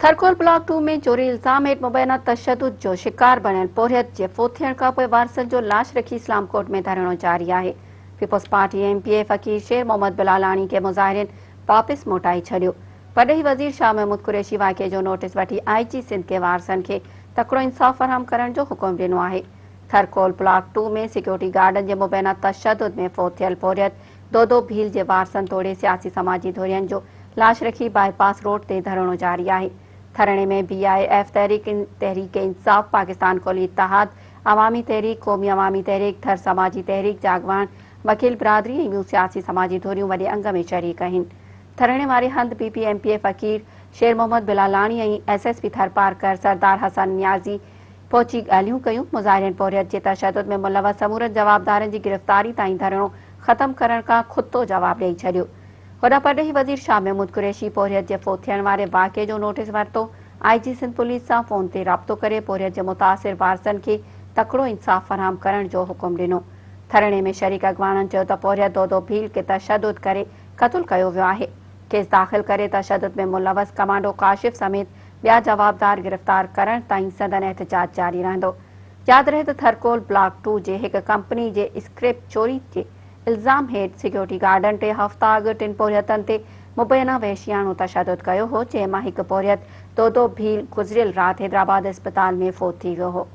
Thar coal block 2 में चोरी इल्जाम हेठि मुबैना तशद्दुद जो शिकार बणियल पोरियत जे फोत थियण खां पोइ वारसनि जो लाश रखी इस्लाम कोर्ट में धरणो जारी आहे। पीपल्स पार्टी एमपीए फकीर शेर मोहम्मद बिलालानी के मुज़ाहिरीन वापस मोटाई छॾियो। परॾेही वज़ीर शाह महमूद कुरैशी वाक़े जो नोटिस वठी आईजी सिंध के वारसनि खे तकिड़ो इंसाफ़ फराहम करण जो हुकुम ॾिनो आहे। थरकोल ब्लॉक 2 में सिक्योरिटी गार्डन जे मुबैना तशद्दुद में फोत थियल पोरियत दोदो भील जे वारसनि तोड़े सियासी समाजी धुरियन जो लाश रखी बाईपास रोड ते धरणो जारी आहे। धरणे में BIF तहरीक इंसाफ, पाकिस्तान कोली इत्तेहाद, अवामी तहरीक, कौमी अवामी तहरीक, थर समाजी तहरीक, जागवान, वकील बिरादरी ऐं ॿियूं सियासी समाजी धुरियूं वॾे अंग में शरीक आहिनि। धरणे वारे हंधि PPMPA फ़कीर शेर मोहम्मद बिलालानी ऐं SSP थरपारकर सरदार हसन नियाज़ी पहुची ॻाल्हियूं कयूं। मुज़ाहिरीन पोरियत जे तशद्दुद में मुलवस समूरनि जवाबदारनि जी गिरफ़्तारी ताईं धरणो ख़त्म करण खां खुदतो जवाब ॾेई छॾियो। होॾां परॾेही वज़ीर शाह महमूद कुरैशी पोरियत जे फोत थियण वारे वाक़े जो नोटिस वरितो। IG सिंध पुलिस सां फ़ोन ते राब्तो करे पोरियत जे मुतासिर वारसनि खे तकिड़ो इंसाफ़ फराहम करण जो हुकुम ॾिनो। धरणे में शरीक अॻवाननि चयो त पोरियत दोदो भील खे तशद्दुद करे क़त्ल कयो वियो आहे। केस दाख़िल करे तशद्दुद में मुलवस कमांडो काशिफ समेत ॿिया जवाबदार गिरफ़्तार करण ताईं संदन एहतजाज जारी रहंदो। यादि रहे त थरकोल ब्लॉक 2 जे हिक कंपनी जे स्क्रैप चोरी जे इल्ज़ाम हेठि सिक्योरिटी गार्डन टे हफ़्ता अॻु 3 पोरियतनि ते मुबैना वहशियाणो तशद्दुद कयो हो, जंहिं मां हिकु पोरियत दोदो भील गुज़िरियल राति हैदराबाद अस्पताल में फोत थी वियो हो।